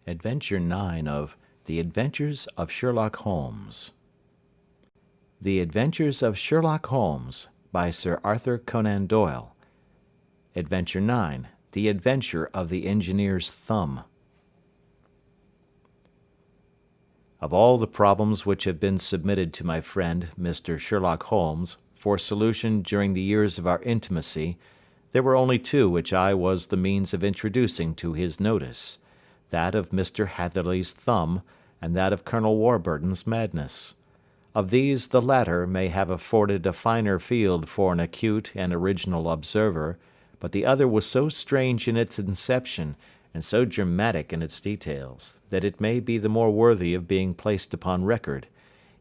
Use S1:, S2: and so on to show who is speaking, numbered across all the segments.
S1: Adventure 9 of The Adventures of Sherlock Holmes. The Adventures of Sherlock Holmes by Sir Arthur Conan Doyle. Adventure 9, The Adventure of the Engineer's Thumb. Of all the problems which have been submitted to my friend, Mr. Sherlock Holmes, for solution during the years of our intimacy, there were only two which I was the means of introducing to his notice, that of Mr. Hatherley's thumb, and that of Colonel Warburton's madness. Of these the latter may have afforded a finer field for an acute and original observer, but the other was so strange in its inception, and so dramatic in its details, that it may be the more worthy of being placed upon record,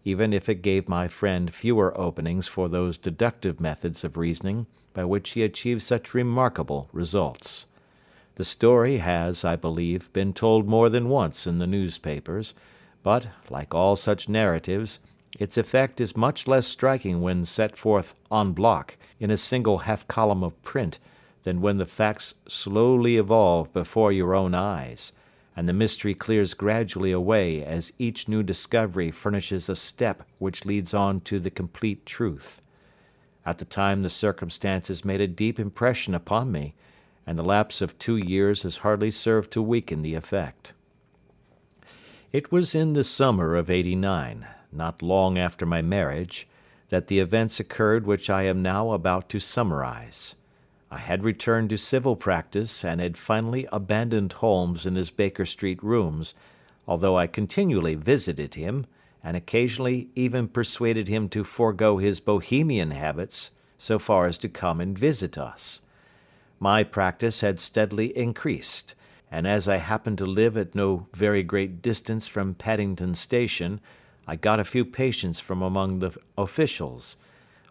S1: even if it gave my friend fewer openings for those deductive methods of reasoning by which he achieved such remarkable results. The story has, I believe, been told more than once in the newspapers, but, like all such narratives, its effect is much less striking when set forth en bloc in a single half-column of print than when the facts slowly evolve before your own eyes, and the mystery clears gradually away as each new discovery furnishes a step which leads on to the complete truth. At the time the circumstances made a deep impression upon me, and the lapse of 2 years has hardly served to weaken the effect. It was in the summer of '89, not long after my marriage, that the events occurred which I am now about to summarize. I had returned to civil practice and had finally abandoned Holmes in his Baker Street rooms, although I continually visited him, and occasionally even persuaded him to forego his bohemian habits so far as to come and visit us. My practice had steadily increased, and as I happened to live at no very great distance from Paddington Station, I got a few patients from among the officials.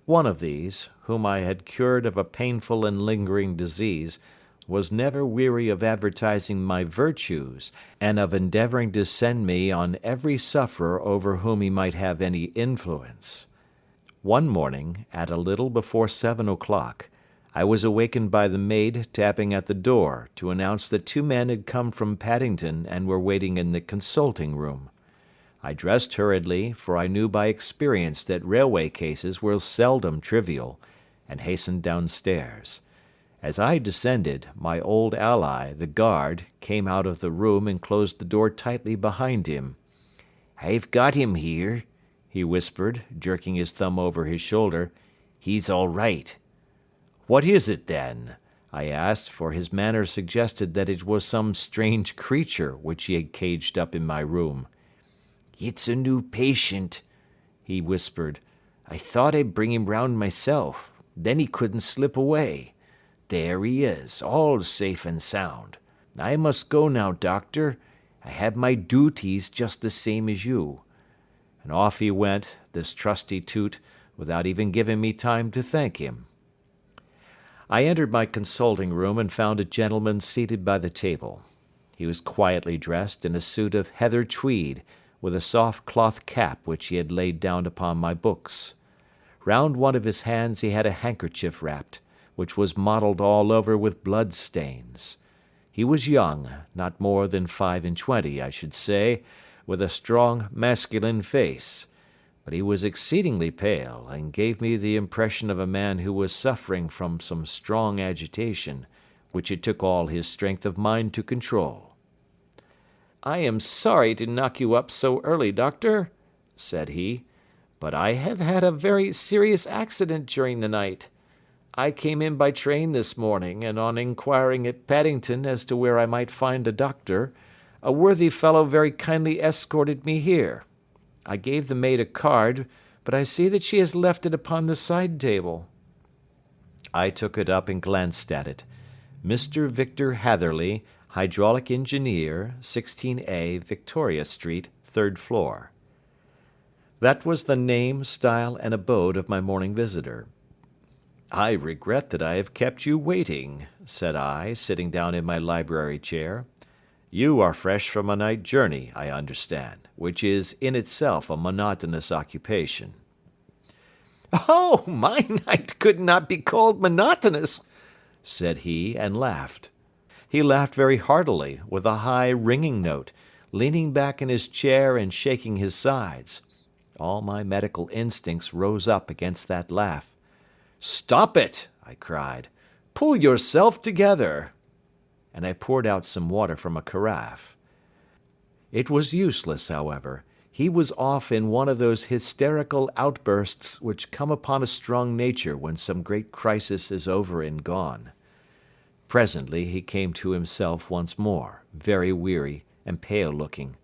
S1: One of these, whom I had cured of a painful and lingering disease, was never weary of advertising my virtues, and of endeavouring to send me on every sufferer over whom he might have any influence. One morning, at a little before 7 o'clock, I was awakened by the maid tapping at the door to announce that 2 men had come from Paddington and were waiting in the consulting room. I dressed hurriedly, for I knew by experience that railway cases were seldom trivial, and hastened downstairs. As I descended, my old ally, the guard, came out of the room and closed the door tightly behind him. "I've got him here," he whispered, jerking his thumb over his shoulder. "He's all right." "What is it, then?" I asked, for his manner suggested that it was some strange creature which he had caged up in my room. "It's a new patient," he whispered. "I thought I'd bring him round myself. Then he couldn't slip away. There he is, all safe and sound. I must go now, doctor. I have my duties just the same as you." And off he went, this trusty toot, without even giving me time to thank him. I entered my consulting room and found a gentleman seated by the table. He was quietly dressed in a suit of heather tweed, with a soft cloth cap which he had laid down upon my books. Round one of his hands he had a handkerchief wrapped, which was mottled all over with blood stains. He was young, not more than 25, I should say, with a strong masculine face, but he was exceedingly pale, and gave me the impression of a man who was suffering from some strong agitation, which it took all his strength of mind to control. "I am sorry to knock you up so early, doctor," said he, "but I have had a very serious accident during the night. I came in by train this morning, and on inquiring at Paddington as to where I might find a doctor, a worthy fellow very kindly escorted me here. I gave the maid a card, but I see that she has left it upon the side table." I took it up and glanced at it. Mr. Victor Hatherley, Hydraulic Engineer, 16A, Victoria Street, 3rd floor. That was the name, style, and abode of my morning visitor. "I regret that I have kept you waiting," said I, sitting down in my library chair. "You are fresh from a night journey, I understand, which is in itself a monotonous occupation." "Oh, my night could not be called monotonous," said he, and laughed. He laughed very heartily, with a high, ringing note, leaning back in his chair and shaking his sides. All my medical instincts rose up against that laugh. "Stop it!" I cried. "Pull yourself together!" And I poured out some water from a carafe. It was useless, however. He was off in one of those hysterical outbursts which come upon a strong nature when some great crisis is over and gone. Presently he came to himself once more, very weary and pale-looking.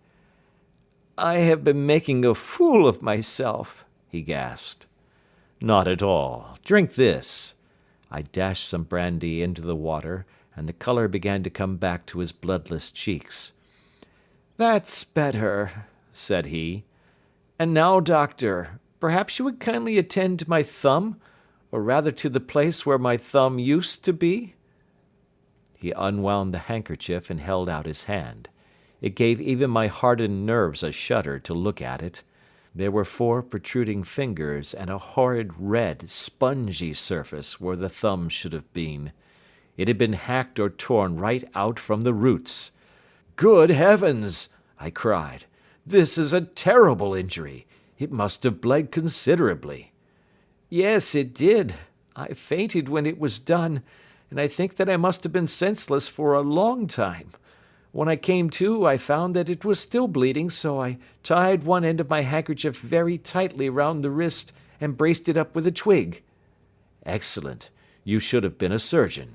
S1: "I have been making a fool of myself," he gasped. "Not at all. Drink this." I dashed some brandy into the water, and the colour began to come back to his bloodless cheeks. "That's better," said he. "And now, doctor, perhaps you would kindly attend to my thumb, or rather to the place where my thumb used to be?" He unwound the handkerchief and held out his hand. It gave even my hardened nerves a shudder to look at it. There were 4 protruding fingers and a horrid red, spongy surface where the thumb should have been. It had been hacked or torn right out from the roots. "Good heavens!" I cried. "This is a terrible injury. It must have bled considerably." "Yes, it did. I fainted when it was done, and I think that I must have been senseless for a long time. When I came to, I found that it was still bleeding, so I tied one end of my handkerchief very tightly round the wrist and braced it up with a twig." "Excellent. You should have been a surgeon."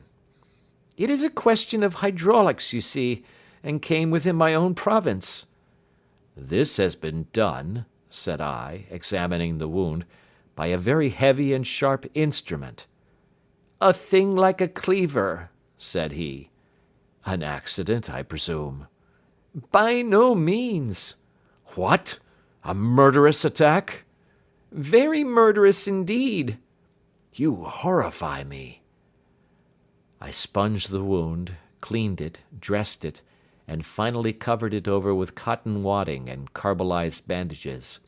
S1: "It is a question of hydraulics, you see, and came within my own province." "This has been done," said I, examining the wound, "by a very heavy and sharp instrument." "A thing like a cleaver," said he. "An accident, I presume?" "By no means." "What? A murderous attack?" "Very murderous indeed." "You horrify me." I sponged the wound, cleaned it, dressed it, and finally covered it over with cotton wadding and carbolized bandages.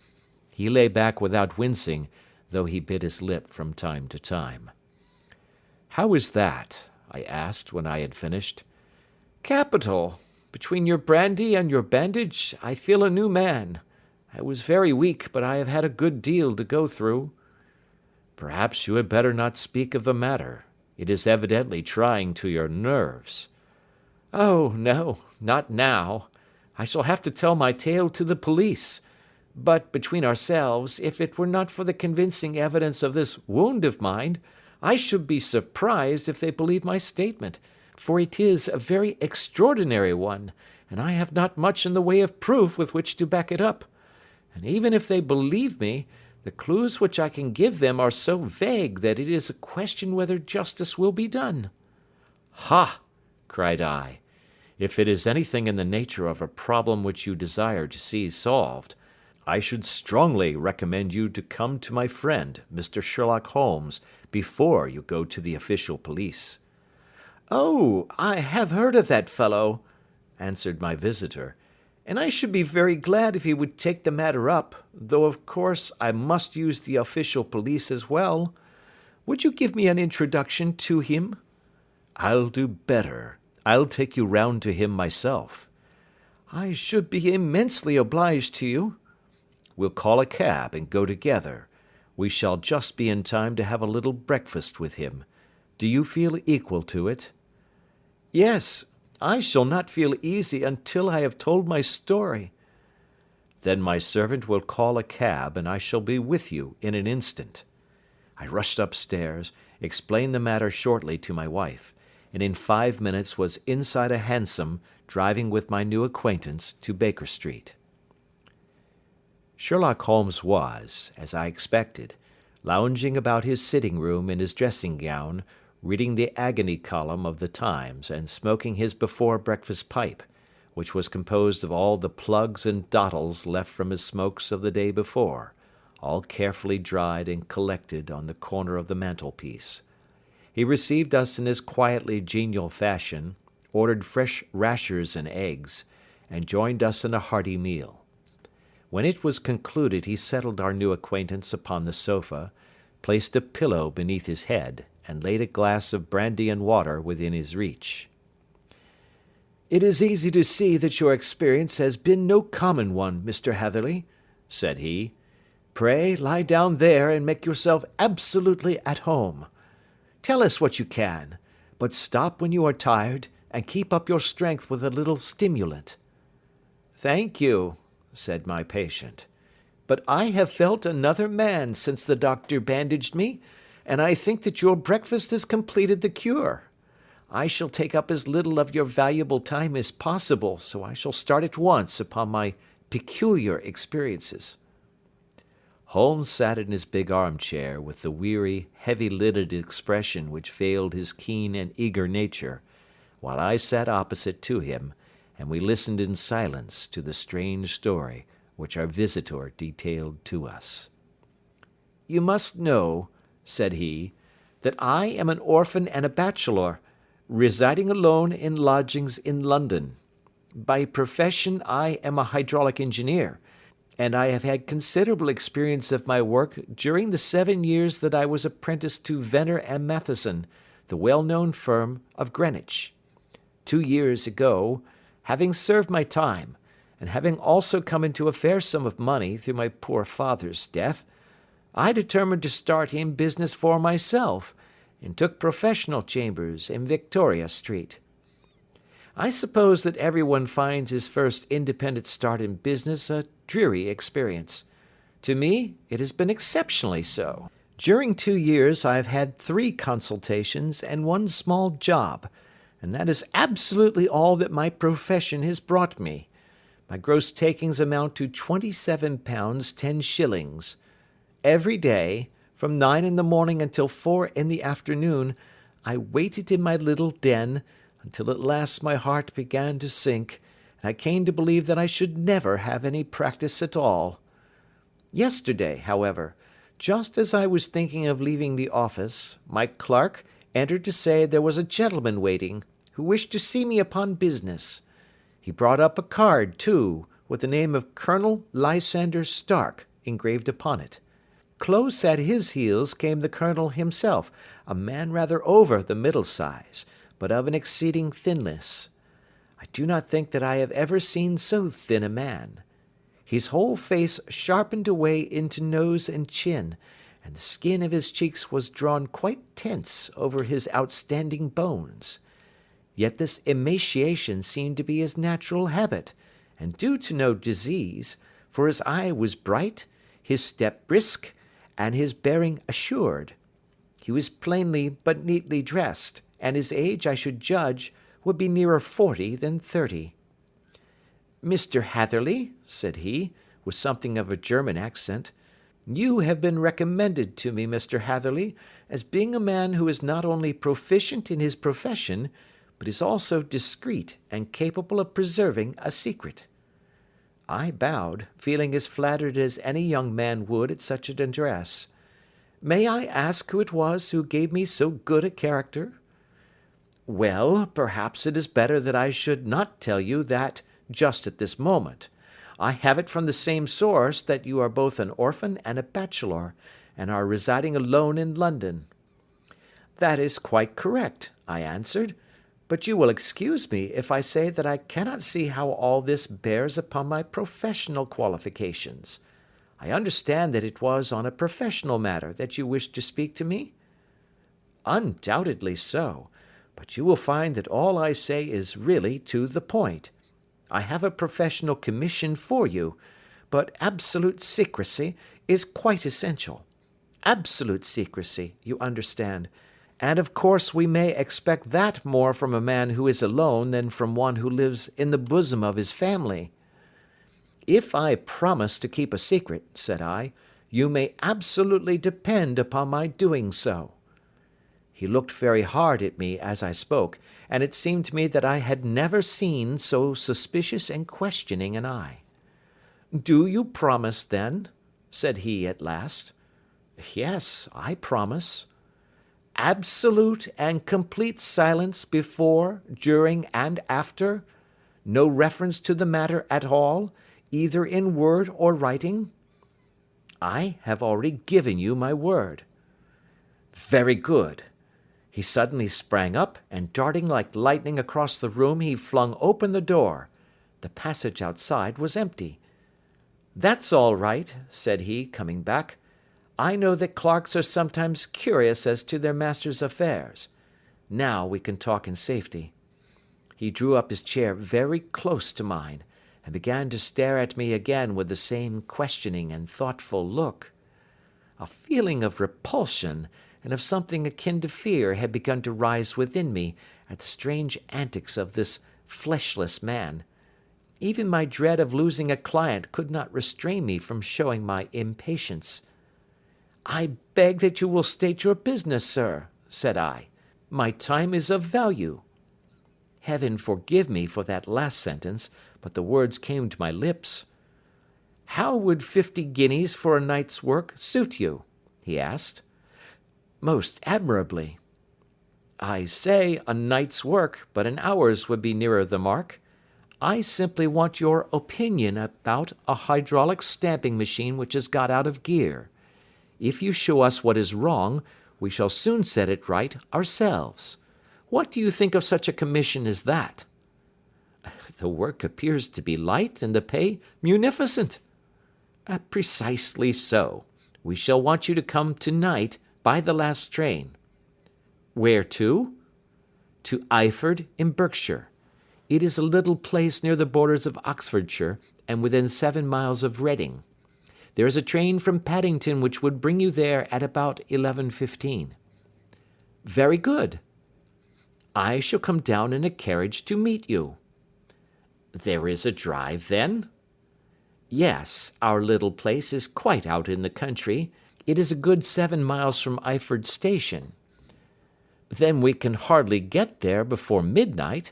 S1: He lay back without wincing, though he bit his lip from time to time. "How is that?" I asked when I had finished. "Capital. Between your brandy and your bandage, I feel a new man. I was very weak, but I have had a good deal to go through." "Perhaps you had better not speak of the matter. It is evidently trying to your nerves." "Oh, no, not now. I shall have to tell my tale to the police. But, between ourselves, if it were not for the convincing evidence of this wound of mine, I should be surprised if they believed my statement, for it is a very extraordinary one, and I have not much in the way of proof with which to back it up. And even if they believe me, the clues which I can give them are so vague that it is a question whether justice will be done." "Ha!" cried I. "If it is anything in the nature of a problem which you desire to see solved, I should strongly recommend you to come to my friend, Mr. Sherlock Holmes, before you go to the official police." "Oh, I have heard of that fellow," answered my visitor, "and I should be very glad if he would take the matter up, though of course I must use the official police as well. Would you give me an introduction to him?" "I'll do better. I'll take you round to him myself." "I should be immensely obliged to you." "We'll call a cab and go together. We shall just be in time to have a little breakfast with him. Do you feel equal to it?" "Yes, I shall not feel easy until I have told my story." "Then my servant will call a cab and I shall be with you in an instant." I rushed upstairs, explained the matter shortly to my wife, and in 5 minutes was inside a hansom driving with my new acquaintance to Baker Street. Sherlock Holmes was, as I expected, lounging about his sitting room in his dressing gown, reading the agony column of the Times and smoking his before-breakfast pipe, which was composed of all the plugs and dottles left from his smokes of the day before, all carefully dried and collected on the corner of the mantelpiece. He received us in his quietly genial fashion, ordered fresh rashers and eggs, and joined us in a hearty meal. When it was concluded he settled our new acquaintance upon the sofa, placed a pillow beneath his head, and laid a glass of brandy and water within his reach. "It is easy to see that your experience has been no common one, Mr. Hatherley," said he. "Pray lie down there and make yourself absolutely at home. Tell us what you can, but stop when you are tired and keep up your strength with a little stimulant." "Thank you," said my patient, "but I have felt another man since the doctor bandaged me, and I think that your breakfast has completed the cure. I shall take up as little of your valuable time as possible, so I shall start at once upon my peculiar experiences." Holmes sat in his big armchair with the weary, heavy-lidded expression which veiled his keen and eager nature, while I sat opposite to him, and we listened in silence to the strange story which our visitor detailed to us. "You must know," said he, "that I am an orphan and a bachelor, residing alone in lodgings in London. By profession I am a hydraulic engineer, and I have had considerable experience of my work during the 7 years that I was apprenticed to Venner and Matheson, the well-known firm of Greenwich. 2 years ago, having served my time, and having also come into a fair sum of money through my poor father's death, I determined to start in business for myself, and took professional chambers in Victoria Street. I suppose that everyone finds his first independent start in business a dreary experience. To me, it has been exceptionally so. During 2 years I have had 3 consultations and 1 small job, and that is absolutely all that my profession has brought me. My gross takings amount to £27 10s. Every day, from 9 in the morning until 4 in the afternoon, I waited in my little den, until at last my heart began to sink, and I came to believe that I should never have any practice at all. Yesterday, however, just as I was thinking of leaving the office, my clerk entered to say there was a gentleman waiting, who wished to see me upon business. He brought up a card, too, with the name of Colonel Lysander Stark engraved upon it. Close at his heels came the colonel himself, a man rather over the middle size, but of an exceeding thinness. I do not think that I have ever seen so thin a man. His whole face sharpened away into nose and chin, and the skin of his cheeks was drawn quite tense over his outstanding bones. Yet this emaciation seemed to be his natural habit, and due to no disease, for his eye was bright, his step brisk, and his bearing assured. He was plainly but neatly dressed, and his age, I should judge, would be nearer 40 than 30. "Mr. Hatherley," said he, with something of a German accent, "you have been recommended to me, Mr. Hatherley, as being a man who is not only proficient in his profession, but is also discreet and capable of preserving a secret." I bowed, feeling as flattered as any young man would at such an address. "May I ask who it was who gave me so good a character?" "Well, perhaps it is better that I should not tell you that just at this moment. I have it from the same source that you are both an orphan and a bachelor, and are residing alone in London." "That is quite correct," I answered, "but you will excuse me if I say that I cannot see how all this bears upon my professional qualifications. I understand that it was on a professional matter that you wished to speak to me?" "Undoubtedly so, but you will find that all I say is really to the point. I have a professional commission for you, but absolute secrecy is quite essential. Absolute secrecy, you understand, and of course we may expect that more from a man who is alone than from one who lives in the bosom of his family." "If I promise to keep a secret," said I, "you may absolutely depend upon my doing so." He looked very hard at me as I spoke, and it seemed to me that I had never seen so suspicious and questioning an eye. "Do you promise, then?" said he at last. "Yes, I promise." "Absolute and complete silence before, during, and after? No reference to the matter at all, either in word or writing?" "I have already given you my word." "Very good. He suddenly sprang up, and darting like lightning across the room, he flung open the door. The passage outside was empty. "That's all right," said he, coming back. "I know that clerks are sometimes curious as to their master's affairs. Now we can talk in safety." He drew up his chair very close to mine, and began to stare at me again with the same questioning and thoughtful look. A feeling of repulsion, and of something akin to fear, had begun to rise within me at the strange antics of this fleshless man. Even my dread of losing a client could not restrain me from showing my impatience. "I beg that you will state your business, sir," said I. "My time is of value." Heaven forgive me for that last sentence, but the words came to my lips. "How would 50 guineas for a night's work suit you?" he asked. "Most admirably." "I say a night's work, but an hour's would be nearer the mark. I simply want your opinion about a hydraulic stamping machine which has got out of gear. If you show us what is wrong, we shall soon set it right ourselves. What do you think of such a commission as that?" "The work appears to be light and the pay munificent." "Precisely so. We shall want you to come tonight by the last train." "Where to?" "To Eyford, in Berkshire. It is a little place near the borders of Oxfordshire, and within 7 miles of Reading. There is a train from Paddington which would bring you there at about 11:15. "Very good." "I shall come down in a carriage to meet you." "There is a drive, then?" "Yes, our little place is quite out in the country. It is a good 7 miles from Eyford station." "Then we can hardly get there before midnight.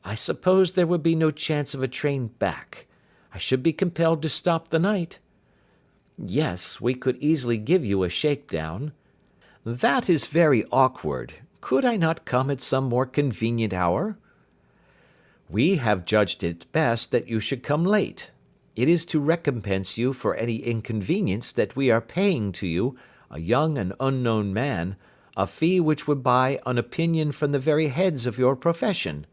S1: I suppose there would be no chance of a train back. I should be compelled to stop the night." "Yes, we could easily give you a shakedown." "That is very awkward. Could I not come at some more convenient hour?" "We have judged it best that you should come late. It is to recompense you for any inconvenience that we are paying to you, a young and unknown man, a fee which would buy an opinion from the very heads of your profession.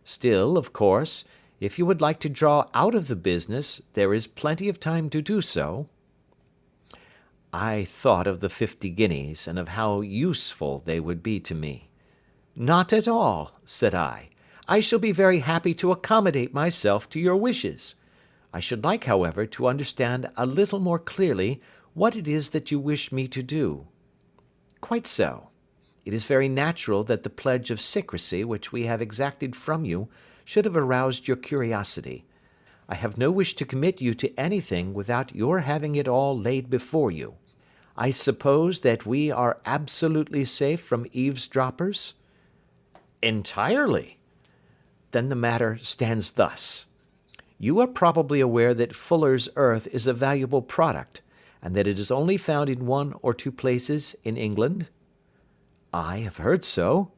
S1: Still, of course, if you would like to draw out of the business, there is plenty of time to do so." I thought of the 50 guineas, and of how useful they would be to me. "Not at all," said I. "I shall be very happy to accommodate myself to your wishes. I should like, however, to understand a little more clearly what it is that you wish me to do." "Quite so. It is very natural that the pledge of secrecy which we have exacted from you should have aroused your curiosity. I have no wish to commit you to anything without your having it all laid before you. I suppose that we are absolutely safe from eavesdroppers?" "Entirely." "Then the matter stands thus. You are probably aware that Fuller's earth is a valuable product, and that it is only found in 1 or 2 places in England?" "I have heard so."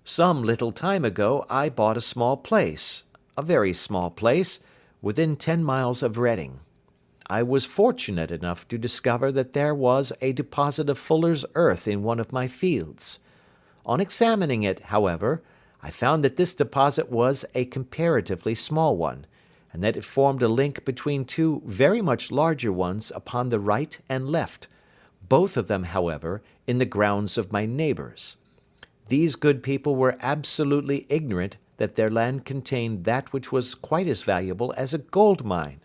S1: "Some little time ago I bought a small place, a very small place, within 10 miles of Reading. I was fortunate enough to discover that there was a deposit of Fuller's earth in one of my fields. On examining it, however, I found that this deposit was a comparatively small one, and that it formed a link between 2 very much larger ones upon the right and left, both of them, however, in the grounds of my neighbours. These good people were absolutely ignorant that their land contained that which was quite as valuable as a gold mine.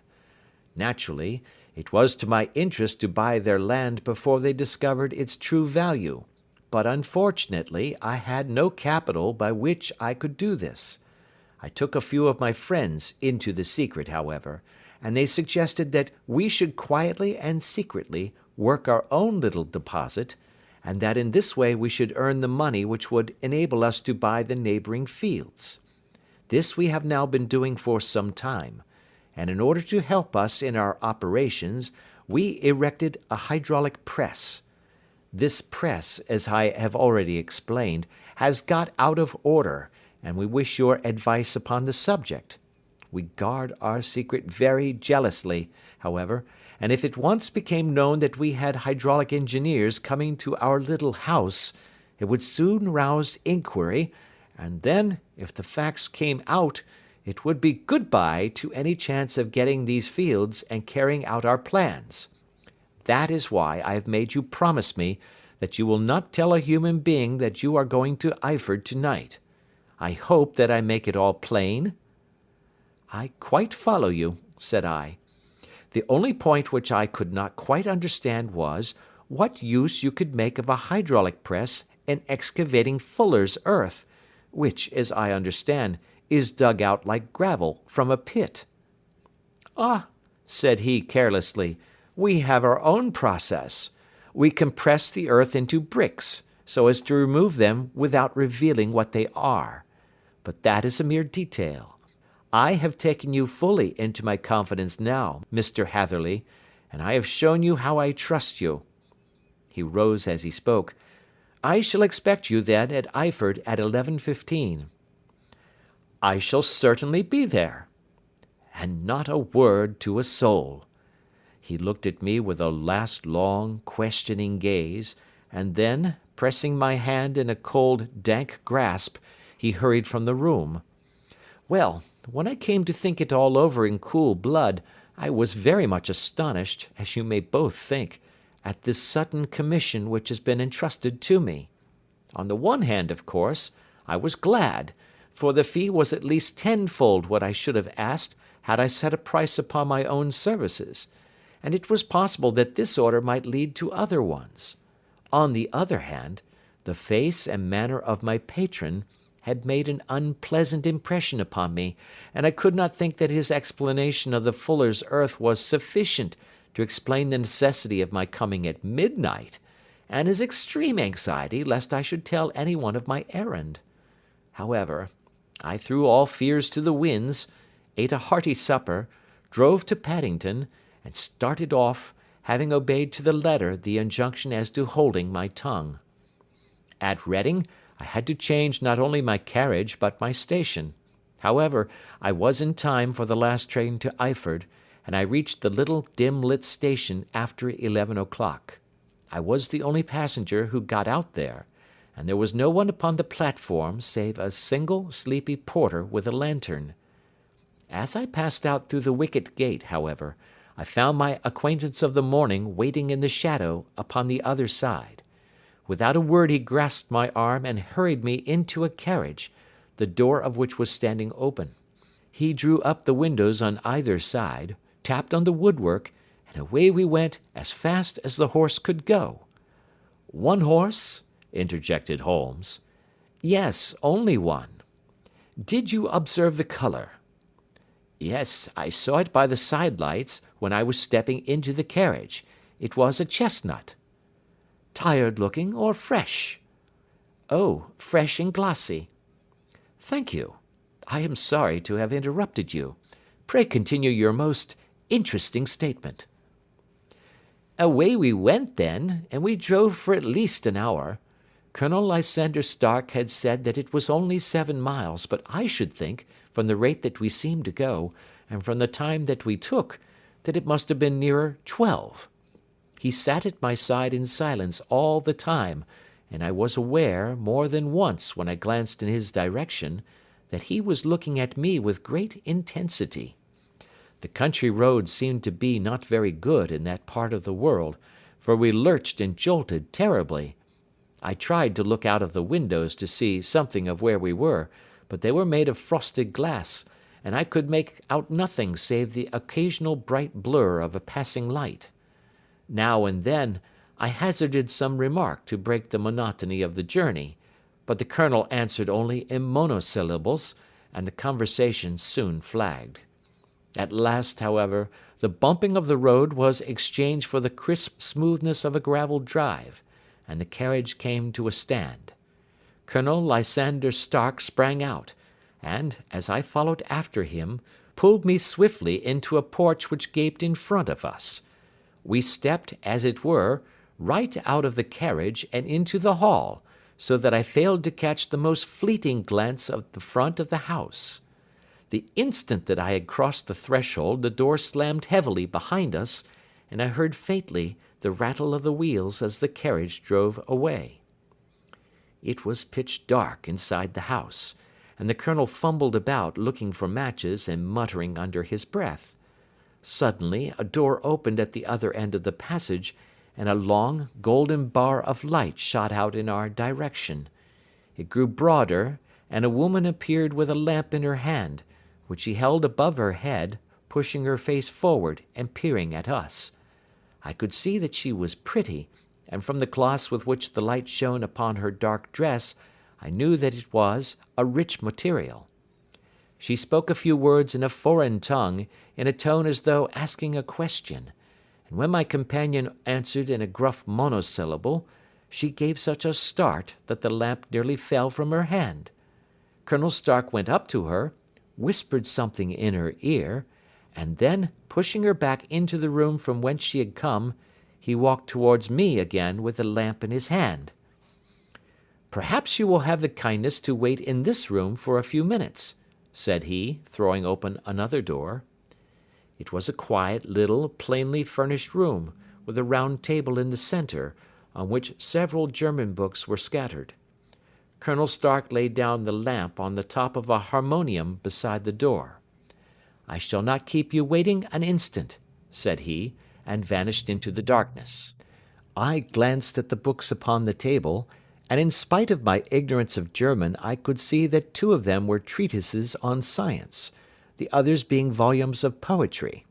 S1: Naturally, it was to my interest to buy their land before they discovered its true value, but unfortunately I had no capital by which I could do this. I took a few of my friends into the secret, however, and they suggested that we should quietly and secretly work our own little deposit, and that in this way we should earn the money which would enable us to buy the neighbouring fields. This we have now been doing for some time, and in order to help us in our operations, we erected a hydraulic press. This press, as I have already explained, has got out of order, and we wish your advice upon the subject. We guard our secret very jealously, however, and if it once became known that we had hydraulic engineers coming to our little house, It would soon rouse inquiry, and then, if the facts came out, it would be good-bye to any chance of getting these fields and carrying out our plans. That is why I have made you promise me that you will not tell a human being that you are going to Eyford tonight. I hope that I make it all plain?" "I quite follow you," said I. "The only point which I could not quite understand was, what use you could make of a hydraulic press in excavating fuller's earth, which, as I understand, is dug out like gravel from a pit." "Ah," said he carelessly, "we have our own process. We compress the earth into bricks, so as to remove them without revealing what they are. But that is a mere detail. I have taken you fully into my confidence now, Mr. Hatherley, and I have shown you how I trust you." He rose as he spoke. "I shall expect you, then, at Eyford at 11:15. "I shall certainly be there." "And not a word to a soul." He looked at me with a last long, questioning gaze, and then, pressing my hand in a cold, dank grasp, he hurried from the room. Well, when I came to think it all over in cool blood, I was very much astonished, as you may both think, at this sudden commission which has been entrusted to me. On the one hand, of course, I was glad, for the fee was at least tenfold what I should have asked had I set a price upon my own services, and it was possible that this order might lead to other ones. On the other hand, the face and manner of my patron had made an unpleasant impression upon me, and I could not think that his explanation of the fuller's earth was sufficient to explain the necessity of my coming at midnight, and his extreme anxiety lest I should tell any one of my errand. However, I threw all fears to the winds, ate a hearty supper, drove to Paddington, and started off, having obeyed to the letter the injunction as to holding my tongue. At Reading, I had to change not only my carriage but my station. However, I was in time for the last train to Eyford, and I reached the little dim-lit station after 11 o'clock. I was the only passenger who got out there, and there was no one upon the platform save a single sleepy porter with a lantern. As I passed out through the wicket gate, however, I found my acquaintance of the morning waiting in the shadow upon the other side. Without a word he grasped my arm and hurried me into a carriage, the door of which was standing open. He drew up the windows on either side, tapped on the woodwork, and away we went as fast as the horse could go. "One horse?" interjected Holmes. "Yes, only one." "Did you observe the colour?" "Yes, I saw it by the side lights when I was stepping into the carriage. It was a chestnut." "Tired looking or fresh?" "Oh, fresh and glossy." "Thank you. I am sorry to have interrupted you. Pray continue your most interesting statement." "Away we went then, and we drove for at least an hour. Colonel Lysander Stark had said that it was only 7 miles, but I should think, from the rate that we seemed to go, and from the time that we took, that it must have been nearer 12. He sat at my side in silence all the time, and I was aware, more than once when I glanced in his direction, that he was looking at me with great intensity. The country road seemed to be not very good in that part of the world, for we lurched and jolted terribly. I tried to look out of the windows to see something of where we were, but they were made of frosted glass, and I could make out nothing save the occasional bright blur of a passing light. Now and then I hazarded some remark to break the monotony of the journey, but the colonel answered only in monosyllables, and the conversation soon flagged. At last, however, the bumping of the road was exchanged for the crisp smoothness of a gravel drive, and the carriage came to a stand. Colonel Lysander Stark sprang out, and, as I followed after him, pulled me swiftly into a porch which gaped in front of us. We stepped, as it were, right out of the carriage and into the hall, so that I failed to catch the most fleeting glance of the front of the house. The instant that I had crossed the threshold the door slammed heavily behind us, and I heard faintly the rattle of the wheels as the carriage drove away. It was pitch dark inside the house, and the Colonel fumbled about looking for matches and muttering under his breath. Suddenly a door opened at the other end of the passage, and a long, golden bar of light shot out in our direction. It grew broader, and a woman appeared with a lamp in her hand, which she held above her head, pushing her face forward and peering at us. I could see that she was pretty, and from the gloss with which the light shone upon her dark dress, I knew that it was a rich material. She spoke a few words in a foreign tongue, in a tone as though asking a question, and when my companion answered in a gruff monosyllable, she gave such a start that the lamp nearly fell from her hand. Colonel Stark went up to her, whispered something in her ear, and then, pushing her back into the room from whence she had come, he walked towards me again with the lamp in his hand. "Perhaps you will have the kindness to wait in this room for a few minutes," said he, throwing open another door. It was a quiet, little, plainly furnished room, with a round table in the centre, on which several German books were scattered. Colonel Stark laid down the lamp on the top of a harmonium beside the door. "I shall not keep you waiting an instant," said he, and vanished into the darkness. I glanced at the books upon the table, and in spite of my ignorance of German I could see that 2 of them were treatises on science, the others being volumes of poetry.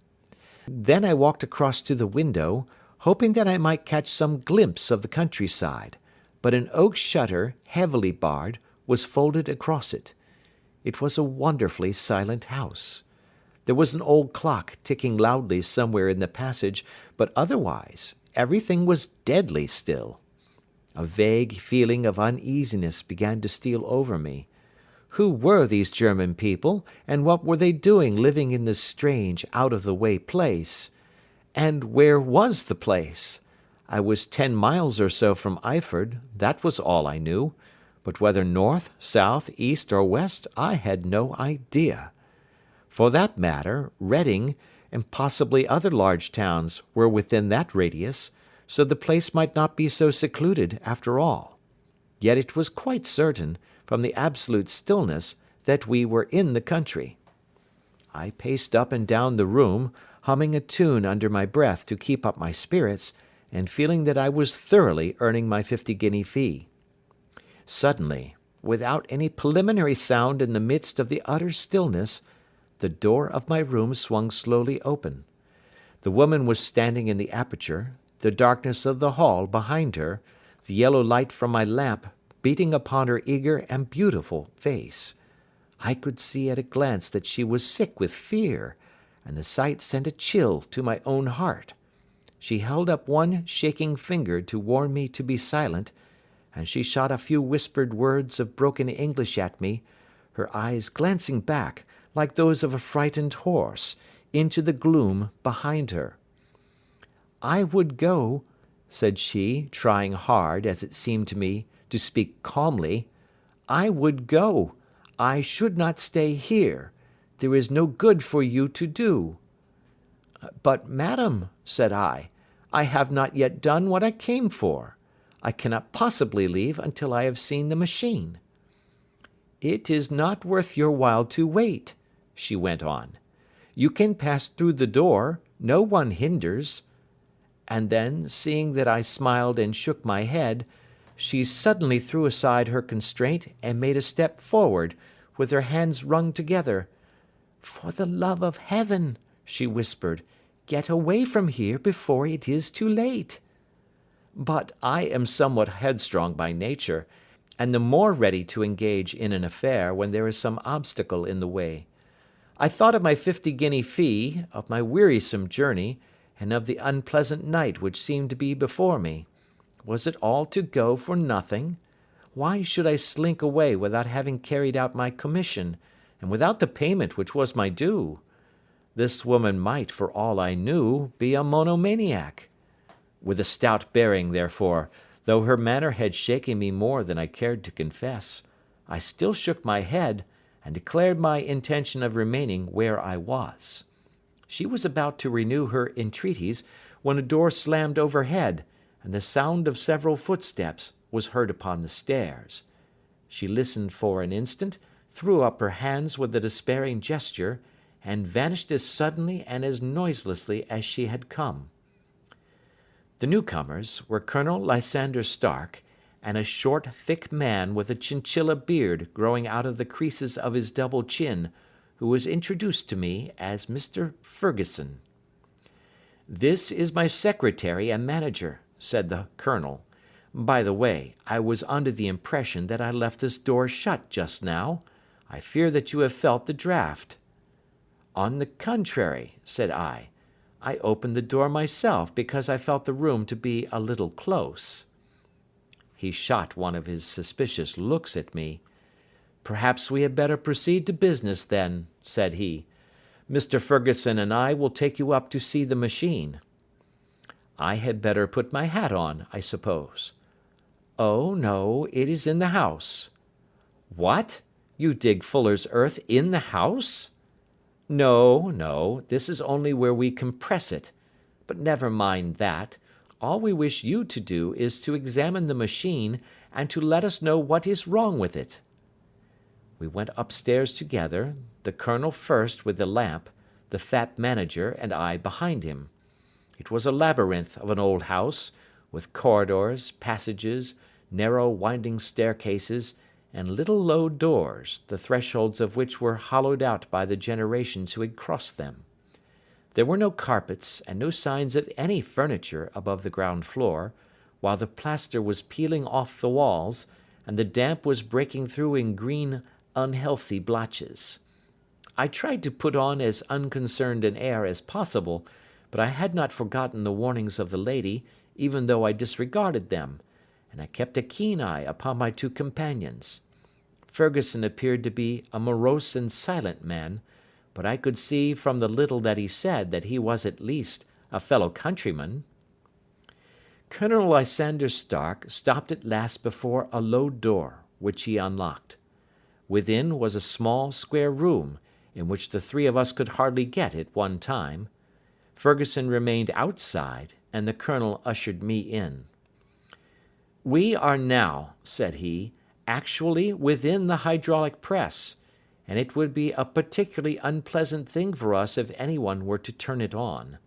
S1: Then I walked across to the window, hoping that I might catch some glimpse of the countryside, but an oak shutter, heavily barred, was folded across it. It was a wonderfully silent house. There was an old clock ticking loudly somewhere in the passage, but otherwise everything was deadly still. A vague feeling of uneasiness began to steal over me. Who were these German people, and what were they doing living in this strange, out-of-the-way place? And where was the place? I was 10 miles or so from Eyford, that was all I knew, but whether north, south, east, or west, I had no idea. For that matter, Reading, and possibly other large towns, were within that radius, so the place might not be so secluded after all. Yet it was quite certain, from the absolute stillness, that we were in the country. I paced up and down the room, humming a tune under my breath to keep up my spirits, and feeling that I was thoroughly earning my 50-guinea fee. Suddenly, without any preliminary sound in the midst of the utter stillness, the door of my room swung slowly open. The woman was standing in the aperture, the darkness of the hall behind her, the yellow light from my lamp beating upon her eager and beautiful face. I could see at a glance that she was sick with fear, and the sight sent a chill to my own heart. She held up one shaking finger to warn me to be silent, and she shot a few whispered words of broken English at me, her eyes glancing back, like those of a frightened horse, into the gloom behind her. "I would go," said she, trying hard, as it seemed to me, to speak calmly. "I would go. I should not stay here. There is no good for you to do." "But, madam," said I have not yet done what I came for. I cannot possibly leave until I have seen the machine." "It is not worth your while to wait," she went on. "You can pass through the door. No one hinders." And then, seeing that I smiled and shook my head, she suddenly threw aside her constraint and made a step forward, with her hands wrung together. "For the love of heaven," she whispered, "get away from here before it is too late." But I am somewhat headstrong by nature, and the more ready to engage in an affair when there is some obstacle in the way. I thought of my 50-guinea fee, of my wearisome journey, and of the unpleasant night which seemed to be before me. Was it all to go for nothing? Why should I slink away without having carried out my commission, and without the payment which was my due? This woman might, for all I knew, be a monomaniac. With a stout bearing, therefore, though her manner had shaken me more than I cared to confess, I still shook my head, and declared my intention of remaining where I was. She was about to renew her entreaties, when a door slammed overhead, and the sound of several footsteps was heard upon the stairs. She listened for an instant, threw up her hands with a despairing gesture, and vanished as suddenly and as noiselessly as she had come. The newcomers were Colonel Lysander Stark, and a short, thick man with a chinchilla beard growing out of the creases of his double chin, who was introduced to me as Mr. Ferguson. "This is my secretary and manager," said the colonel. "By the way, I was under the impression that I left this door shut just now. I fear that you have felt the draught." "On the contrary," said I opened the door myself because I felt the room to be a little close." He shot one of his suspicious looks at me. "Perhaps we had better proceed to business then," said he. "Mr. Ferguson and I will take you up to see the machine." "I had better put my hat on, I suppose." "Oh, no, it is in the house." "What? You dig fuller's earth in the house?" "No, no, this is only where we compress it. But never mind that. All we wish you to do is to examine the machine, and to let us know what is wrong with it." We went upstairs together, the colonel first with the lamp, the fat manager and I behind him. It was a labyrinth of an old house, with corridors, passages, narrow winding staircases, and little low doors, the thresholds of which were hollowed out by the generations who had crossed them. There were no carpets and no signs of any furniture above the ground floor, while the plaster was peeling off the walls, and the damp was breaking through in green, unhealthy blotches. I tried to put on as unconcerned an air as possible, but I had not forgotten the warnings of the lady, even though I disregarded them, and I kept a keen eye upon my two companions. Ferguson appeared to be a morose and silent man, but I could see from the little that he said that he was at least a fellow countryman. Colonel Lysander Stark stopped at last before a low door, which he unlocked. Within was a small square room, in which the three of us could hardly get at one time. Ferguson remained outside, and the colonel ushered me in. "We are now," said he, "actually within the hydraulic press, and it would be a particularly unpleasant thing for us if anyone were to turn it on.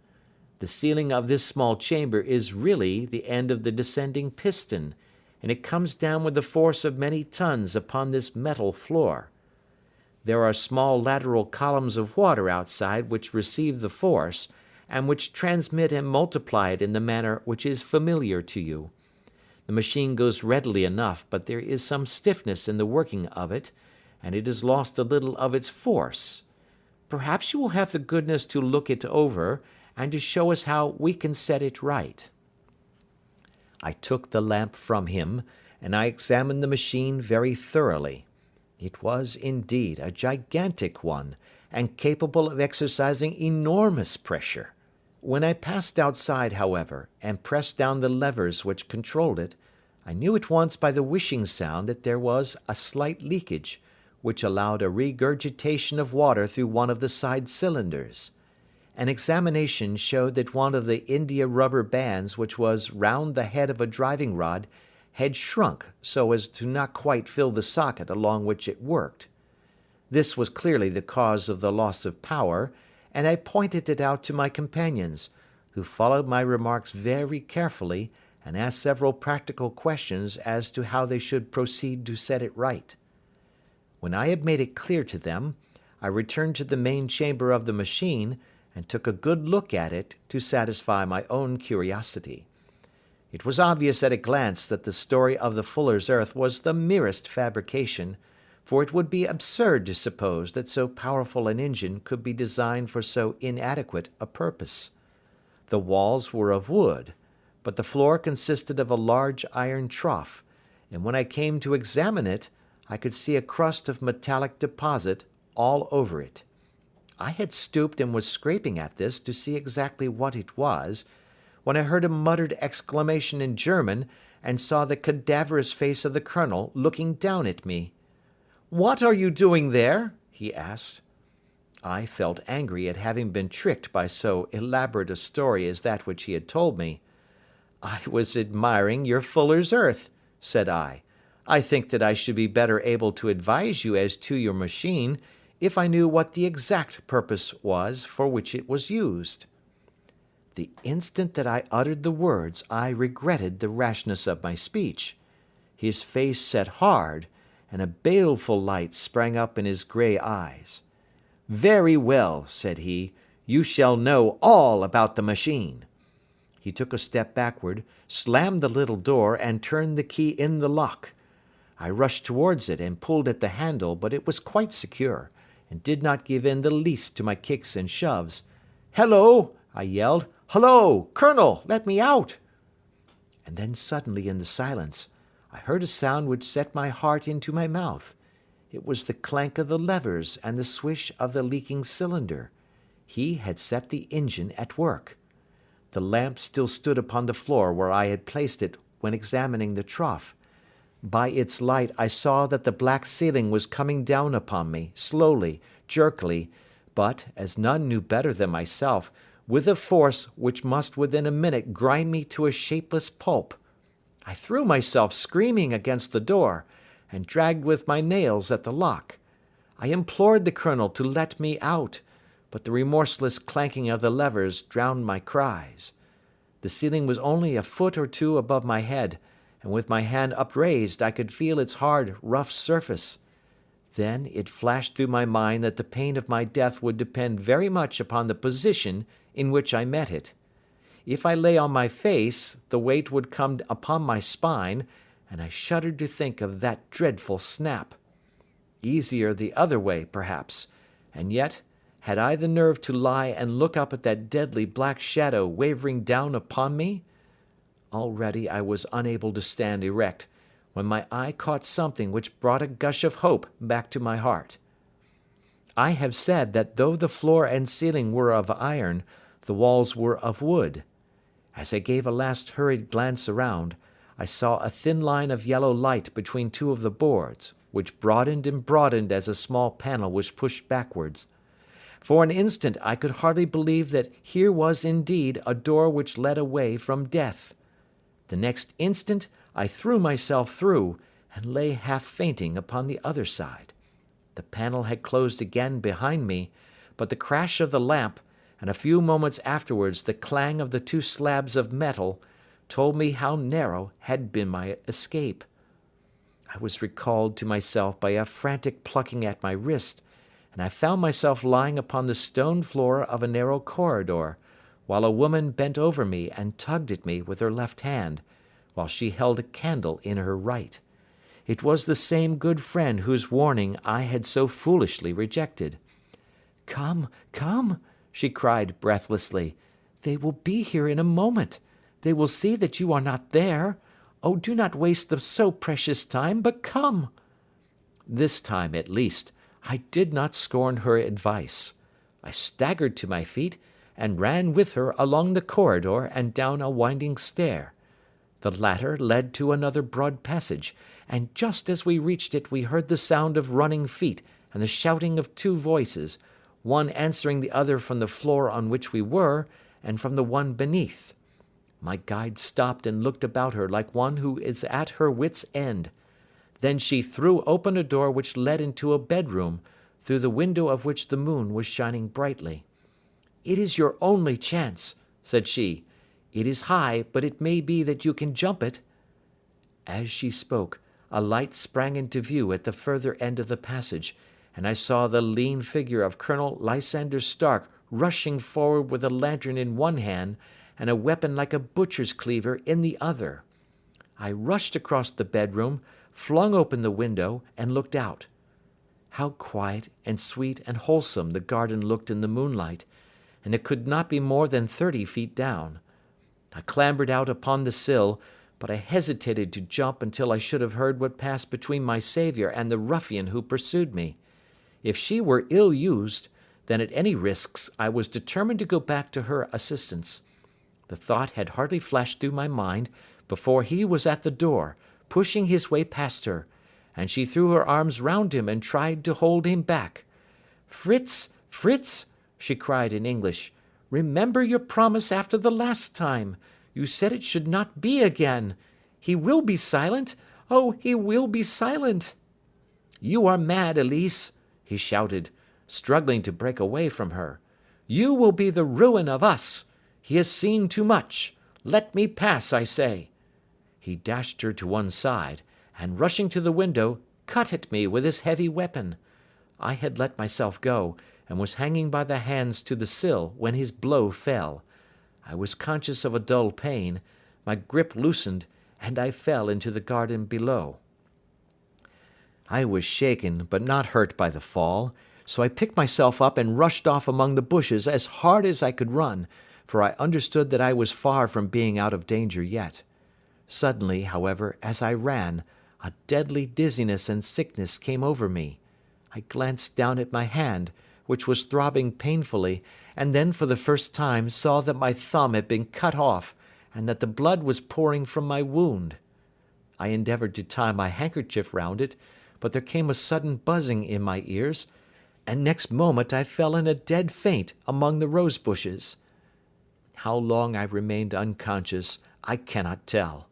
S1: The ceiling of this small chamber is really the end of the descending piston, and it comes down with the force of many tons upon this metal floor. There are small lateral columns of water outside which receive the force, and which transmit and multiply it in the manner which is familiar to you. The machine goes readily enough, but there is some stiffness in the working of it, and it has lost a little of its force. Perhaps you will have the goodness to look it over, and to show us how we can set it right." I took the lamp from him, and I examined the machine very thoroughly. It was, indeed, a gigantic one, and capable of exercising enormous pressure. When I passed outside, however, and pressed down the levers which controlled it, I knew at once by the whishing sound that there was a slight leakage, which allowed a regurgitation of water through one of the side cylinders. An examination showed that one of the india rubber bands which was round the head of a driving rod had shrunk so as to not quite fill the socket along which it worked. This was clearly the cause of the loss of power, and I pointed it out to my companions, who followed my remarks very carefully and asked several practical questions as to how they should proceed to set it right. When I had made it clear to them, I returned to the main chamber of the machine, and took a good look at it to satisfy my own curiosity. It was obvious at a glance that the story of the fuller's earth was the merest fabrication, for it would be absurd to suppose that so powerful an engine could be designed for so inadequate a purpose. The walls were of wood, but the floor consisted of a large iron trough, and when I came to examine it, I could see a crust of metallic deposit all over it. I had stooped and was scraping at this to see exactly what it was, when I heard a muttered exclamation in German, and saw the cadaverous face of the colonel looking down at me. "What are you doing there?" he asked. I felt angry at having been tricked by so elaborate a story as that which he had told me. "I was admiring your fuller's earth," said I. "I think that I should be better able to advise you as to your machine if I knew what the exact purpose was for which it was used." The instant that I uttered the words, I regretted the rashness of my speech. His face set hard, and a baleful light sprang up in his grey eyes. "Very well," said he, "you shall know all about the machine." He took a step backward, slammed the little door, and turned the key in the lock. I rushed towards it and pulled at the handle, but it was quite secure, and did not give in the least to my kicks and shoves. "Hello!" I yelled. "Hullo! Colonel, let me out!" And then suddenly in the silence, I heard a sound which set my heart into my mouth. It was the clank of the levers and the swish of the leaking cylinder. He had set the engine at work. The lamp still stood upon the floor where I had placed it when examining the trough. By its light I saw that the black ceiling was coming down upon me, slowly, jerkily, but, as none knew better than myself, with a force which must within a minute grind me to a shapeless pulp. I threw myself screaming against the door, and dragged with my nails at the lock. I implored the colonel to let me out, but the remorseless clanking of the levers drowned my cries. The ceiling was only a foot or two above my head, and with my hand upraised I could feel its hard, rough surface. Then it flashed through my mind that the pain of my death would depend very much upon the position in which I met it. If I lay on my face, the weight would come upon my spine, and I shuddered to think of that dreadful snap. Easier the other way, perhaps, and yet, had I the nerve to lie and look up at that deadly black shadow wavering down upon me? Already I was unable to stand erect, when my eye caught something which brought a gush of hope back to my heart. I have said that though the floor and ceiling were of iron, the walls were of wood. As I gave a last hurried glance around, I saw a thin line of yellow light between two of the boards, which broadened and broadened as a small panel was pushed backwards. For an instant I could hardly believe that here was indeed a door which led away from death. The next instant I threw myself through, and lay half fainting upon the other side. The panel had closed again behind me, but the crash of the lamp, and a few moments afterwards the clang of the two slabs of metal, told me how narrow had been my escape. I was recalled to myself by a frantic plucking at my wrist, and I found myself lying upon the stone floor of a narrow corridor, while a woman bent over me and tugged at me with her left hand, while she held a candle in her right. It was the same good friend whose warning I had so foolishly rejected. "Come, come," she cried breathlessly. "They will be here in a moment. They will see that you are not there. Oh, do not waste the so precious time, but come." This time, at least, I did not scorn her advice. I staggered to my feet, and ran with her along the corridor and down a winding stair. The latter led to another broad passage, and just as we reached it we heard the sound of running feet and the shouting of two voices, one answering the other from the floor on which we were, and from the one beneath. My guide stopped and looked about her like one who is at her wit's end. Then she threw open a door which led into a bedroom, through the window of which the moon was shining brightly. "It is your only chance," said she. "It is high, but it may be that you can jump it." As she spoke, a light sprang into view at the further end of the passage, and I saw the lean figure of Colonel Lysander Stark rushing forward with a lantern in one hand and a weapon like a butcher's cleaver in the other. I rushed across the bedroom, flung open the window, and looked out. How quiet and sweet and wholesome the garden looked in the moonlight, and it could not be more than 30 feet down. I clambered out upon the sill, but I hesitated to jump until I should have heard what passed between my saviour and the ruffian who pursued me. If she were ill used, then at any risks I was determined to go back to her assistance. The thought had hardly flashed through my mind before he was at the door, pushing his way past her, and she threw her arms round him and tried to hold him back. "Fritz, Fritz," she cried in English, "remember your promise after the last time. You said it should not be again. He will be silent.
S2: Oh, he will be silent!" "You are mad, Elise," he shouted, struggling to break away from her. "You will be the ruin of us. He has seen too much. Let me pass, I say." He dashed her to one side, and rushing to the window, cut at me with his heavy weapon. I had let myself go, and was hanging by the hands to the sill, when his blow fell. I was conscious of a dull pain, my grip loosened, and I fell into the garden below. I was shaken, but not hurt by the fall, so I picked myself up and rushed off among the bushes as hard as I could run, for I understood that I was far from being out of danger yet. Suddenly, however, as I ran, a deadly dizziness and sickness came over me. I glanced down at my hand, which was throbbing painfully, and then for the first time saw that my thumb had been cut off, and that the blood was pouring from my wound. I endeavoured to tie my handkerchief round it, but there came a sudden buzzing in my ears, and next moment I fell in a dead faint among the rose bushes. How long I remained unconscious, I cannot tell.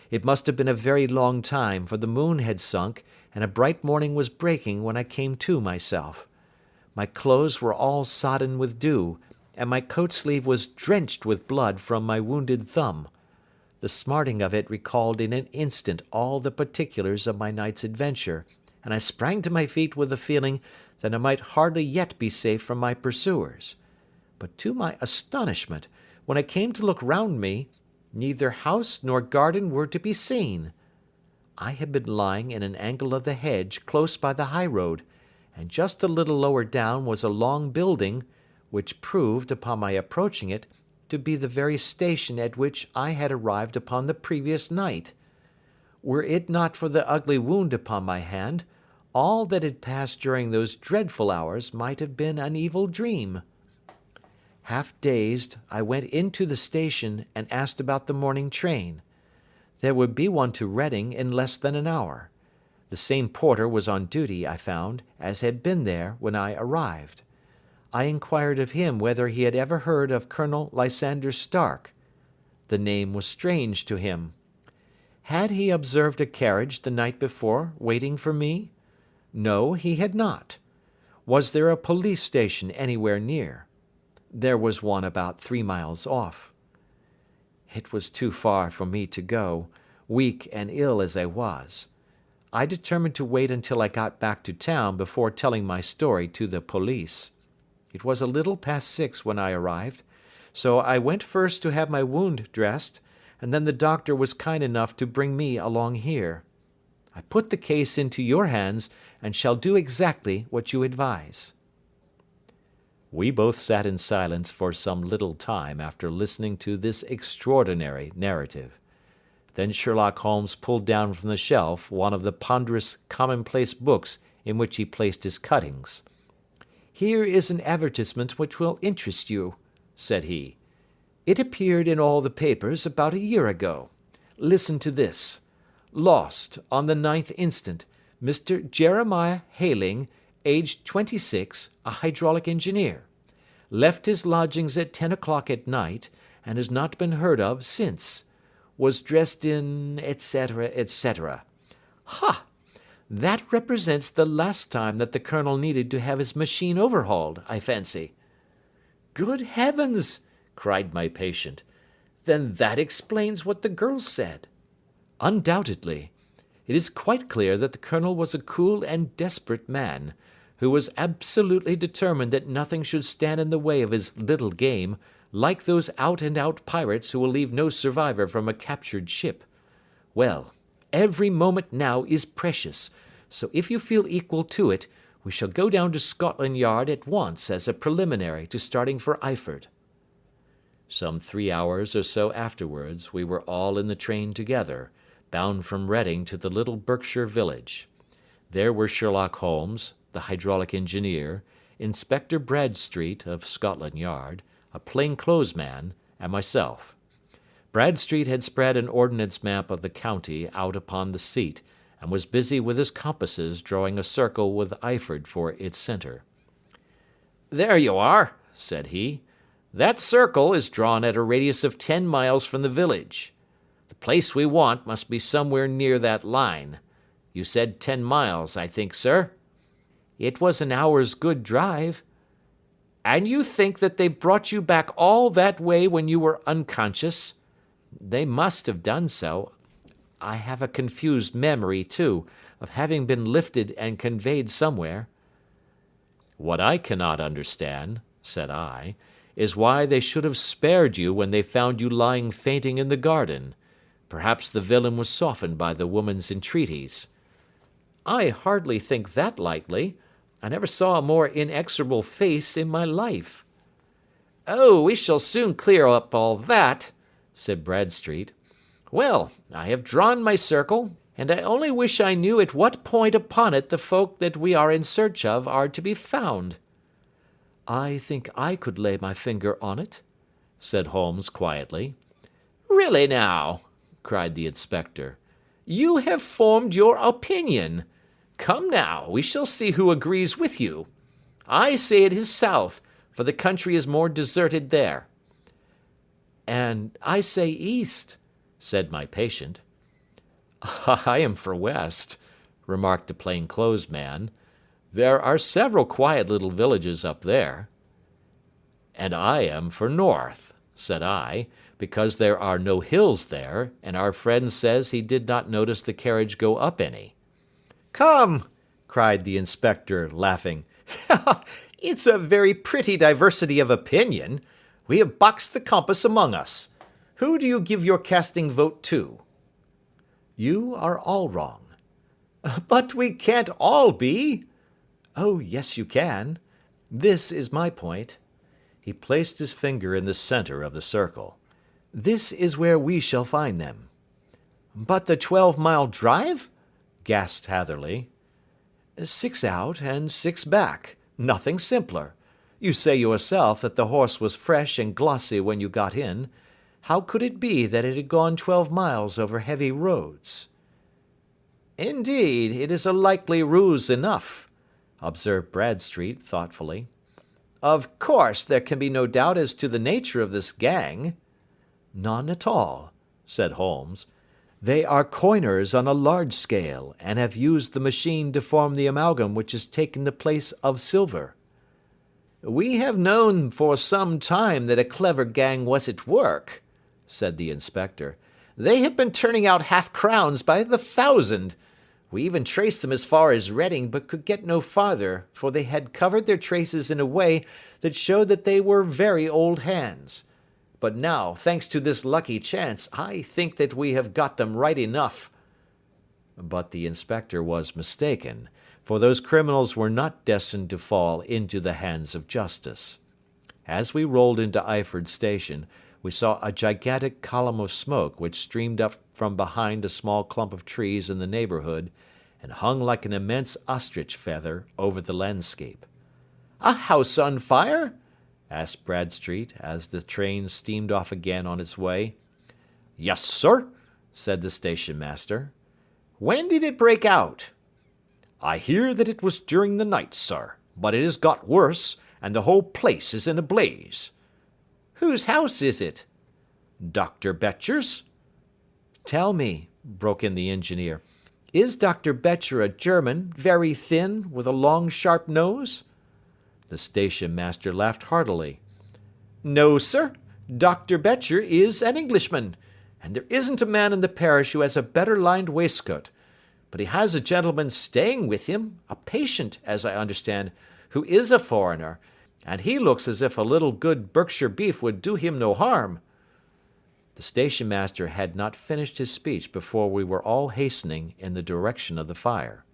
S2: It must have been a very long time, for the moon had sunk, and a bright morning was breaking when I came to myself. My clothes were all sodden with dew, and my coat sleeve was drenched with blood from my wounded thumb. The smarting of it recalled in an instant all the particulars of my night's adventure, and I sprang to my feet with the feeling that I might hardly yet be safe from my pursuers. But to my astonishment, when I came to look round me, neither house nor garden were to be seen. I had been lying in an angle of the hedge close by the high road, and just a little lower down was a long building, which proved, upon my approaching it, to be the very station at which I had arrived upon the previous night. Were it not for the ugly wound upon my hand, all that had passed during those dreadful hours might have been an evil dream. Half dazed, I went into the station and asked about the morning train. There would be one to Reading in less than an hour. The same porter was on duty, I found, as had been there when I arrived. I inquired of him whether he had ever heard of Colonel Lysander Stark. The name was strange to him. Had he observed a carriage the night before waiting for me? No, he had not. Was there a police station anywhere near? There was one about 3 miles off. It was too far for me to go, weak and ill as I was. I determined to wait until I got back to town before telling my story to the police. It was a little past 6 when I arrived, so I went first to have my wound dressed, and then the doctor was kind enough to bring me along here. I put the case into your hands, and shall do exactly what you advise." We both sat in silence for some little time after listening to this extraordinary narrative. Then Sherlock Holmes pulled down from the shelf one of the ponderous commonplace books in which he placed his cuttings. "Here is an advertisement which will interest you," said he. "It appeared in all the papers about a year ago. Listen to this. Lost, on the 9th instant, Mr. Jeremiah Hayling, aged 26, a hydraulic engineer. Left his lodgings at 10 o'clock at night, and has not been heard of since. Was dressed in, etc., etc. Ha! That represents the last time that the Colonel needed to have his machine overhauled, I fancy." "Good heavens!" cried my patient. "Then that explains what the girl said." "Undoubtedly. It is quite clear that the Colonel was a cool and desperate man, who was absolutely determined that nothing should stand in the way of his little game, like those out-and-out pirates who will leave no survivor from a captured ship. Well, every moment now is precious, so if you feel equal to it, we shall go down to Scotland Yard at once as a preliminary to starting for Eyford." Some 3 hours or so afterwards we were all in the train together, bound from Reading to the little Berkshire village. There were Sherlock Holmes, the hydraulic engineer, Inspector Bradstreet of Scotland Yard, a plain-clothes man, and myself. Bradstreet had spread an ordnance map of the county out upon the seat, and was busy with his compasses drawing a circle with Eyford for its centre. "There you are," said he. "That circle is drawn at a radius of 10 miles from the village. The The place we want must be somewhere near that line. You said 10 miles, I think, sir?" "It was an hour's good drive." "And you think that they brought you back all that way when you were unconscious?" "They must have done so. I have a confused memory, too, of having been lifted and conveyed somewhere."
S1: "What I cannot understand," said I, "is why they should have spared you when they found you lying fainting in the garden. Perhaps the villain was softened by the woman's entreaties."
S2: "I hardly think that likely. I never saw a more inexorable face in my life." "Oh, we shall soon clear up all that," said Bradstreet. "Well, I have drawn my circle, and I only wish I knew at what point upon it the folk that we are in search of are to be found."
S1: "I think I could lay my finger on it," said Holmes quietly.
S2: "Really now," cried the inspector, "you have formed your opinion. Come now, we shall see who agrees with you. I say it is south, for the country is more deserted there."
S1: "And I say east," said my patient.
S2: "I am for west," remarked the plain-clothes man. "There are several quiet little villages up there."
S1: "And I am for north," said I, "because there are no hills there, and our friend says he did not notice the carriage go up any."
S2: "Come," cried the inspector, laughing, "it's a very pretty diversity of opinion. We have boxed the compass among us. Who do you give your casting vote to?"
S1: "You are all wrong."
S2: "But we can't all be."
S1: "Oh, yes, you can. This is my point." He placed his finger in the center of the circle. "This is where we shall find them."
S2: "But the 12-mile drive?"
S1: gasped Hatherley. 6 out and 6 back. Nothing simpler. You say yourself that the horse was fresh and glossy when you got in. How could it be that it had gone 12 miles over heavy roads?"
S2: "Indeed, it is a likely ruse enough," observed Bradstreet thoughtfully. "Of course, there can be no doubt as to the nature of this gang."
S1: "None at all," said Holmes. "They are coiners on a large scale, and have used the machine to form the amalgam which has taken the place of silver."
S2: "We have known for some time that a clever gang was at work," said the inspector. "They have been turning out half-crowns by the thousand. We even traced them as far as Reading, but could get no farther, for they had covered their traces in a way that showed that they were very old hands. But now, thanks to this lucky chance, I think that we have got them right enough."
S1: But the inspector was mistaken, for those criminals were not destined to fall into the hands of justice. As we rolled into Eyford Station, we saw a gigantic column of smoke which streamed up from behind a small clump of trees in the neighbourhood, and hung like an immense ostrich feather over the landscape.
S2: "A house on fire?"
S1: asked Bradstreet, as the train steamed off again on its way.
S2: "Yes, sir," said the station master. "When did it break out?" "I hear that it was during the night, sir, but it has got worse, and the whole place is in a blaze." "Whose house is it?" "Dr. Betcher's."
S1: "Tell me," broke in the engineer,
S2: "is Dr. Betcher a German, very thin, with a long sharp nose?"
S1: The station master laughed heartily.
S2: "No, sir. Dr. Betcher is an Englishman, and there isn't a man in the parish who has a better lined waistcoat. But he has a gentleman staying with him, a patient, as I understand, who is a foreigner, and he looks as if a little good Berkshire beef would do him no harm."
S1: The station master had not finished his speech before we were all hastening in the direction of the fire.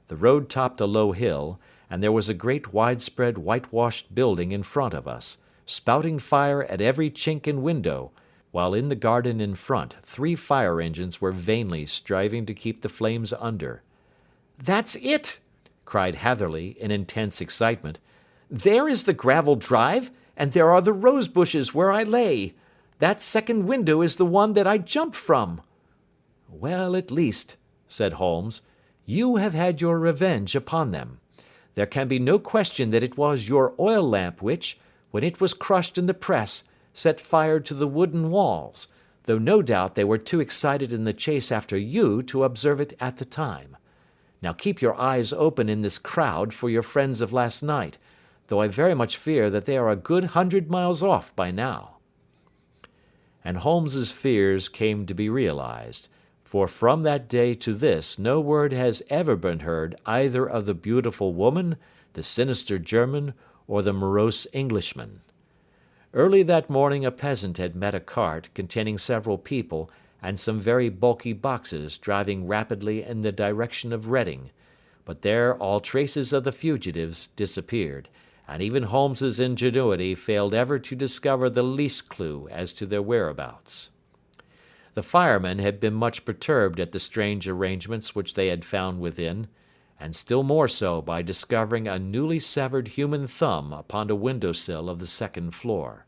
S1: The road topped a low hill, and there was a great widespread whitewashed building in front of us, spouting fire at every chink and window, while in the garden in front 3 fire engines were vainly striving to keep the flames under.
S2: "That's it!" cried Hatherley, in intense excitement. "There is the gravel drive, and there are the rose bushes where I lay. That second window is the one that I jumped from."
S1: "Well, at least," said Holmes, "you have had your revenge upon them. There can be no question that it was your oil lamp which, when it was crushed in the press, set fire to the wooden walls.
S2: though no doubt they were too excited in the chase after you to observe it at the time. Now keep your eyes open in this crowd for your friends of last night, though I very much fear that they are a good 100 miles off by now." And Holmes's fears came to be realized, for from that day to this no word has ever been heard either of the beautiful woman, the sinister German, or the morose Englishman. Early that morning a peasant had met a cart containing several people and some very bulky boxes driving rapidly in the direction of Reading, but there all traces of the fugitives disappeared, and even Holmes's ingenuity failed ever to discover the least clue as to their whereabouts. The firemen had been much perturbed at the strange arrangements which they had found within, and still more so by discovering a newly severed human thumb upon a window-sill of the second floor.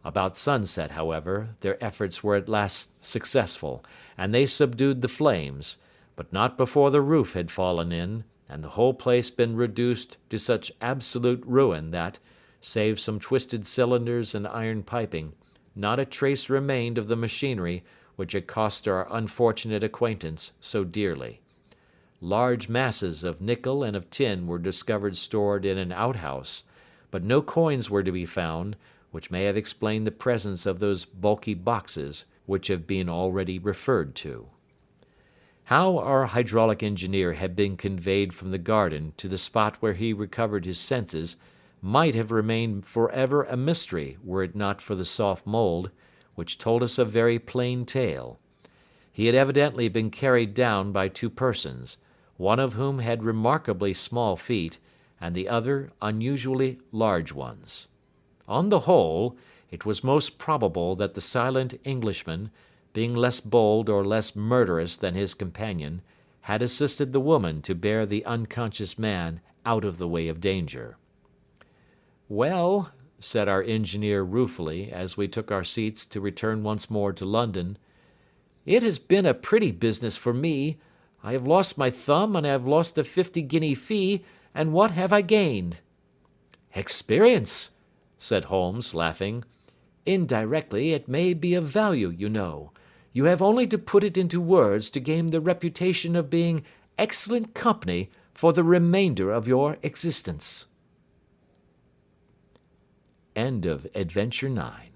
S2: About sunset, however, their efforts were at last successful, and they subdued the flames, but not before the roof had fallen in, and the whole place been reduced to such absolute ruin that, save some twisted cylinders and iron piping, not a trace remained of the machinery which had cost our unfortunate acquaintance so dearly. Large masses of nickel and of tin were discovered stored in an outhouse, but no coins were to be found, which may have explained the presence of those bulky boxes which have been already referred to. How our hydraulic engineer had been conveyed from the garden to the spot where he recovered his senses might have remained forever a mystery were it not for the soft mould, which told us a very plain tale. He had evidently been carried down by two persons, one of whom had remarkably small feet, and the other unusually large ones. On the whole, it was most probable that the silent Englishman, being less bold or less murderous than his companion, had assisted the woman to bear the unconscious man out of the way of danger. "Well," said our engineer ruefully, as we took our seats to return once more to London, "it has been a pretty business for me. I have lost my thumb, and I have lost a 50-guinea fee, and what have I gained?" "Experience," said Holmes, laughing. "Indirectly it may be of value, you know. You have only to put it into words to gain the reputation of being excellent company for the remainder of your existence." End of Adventure 9.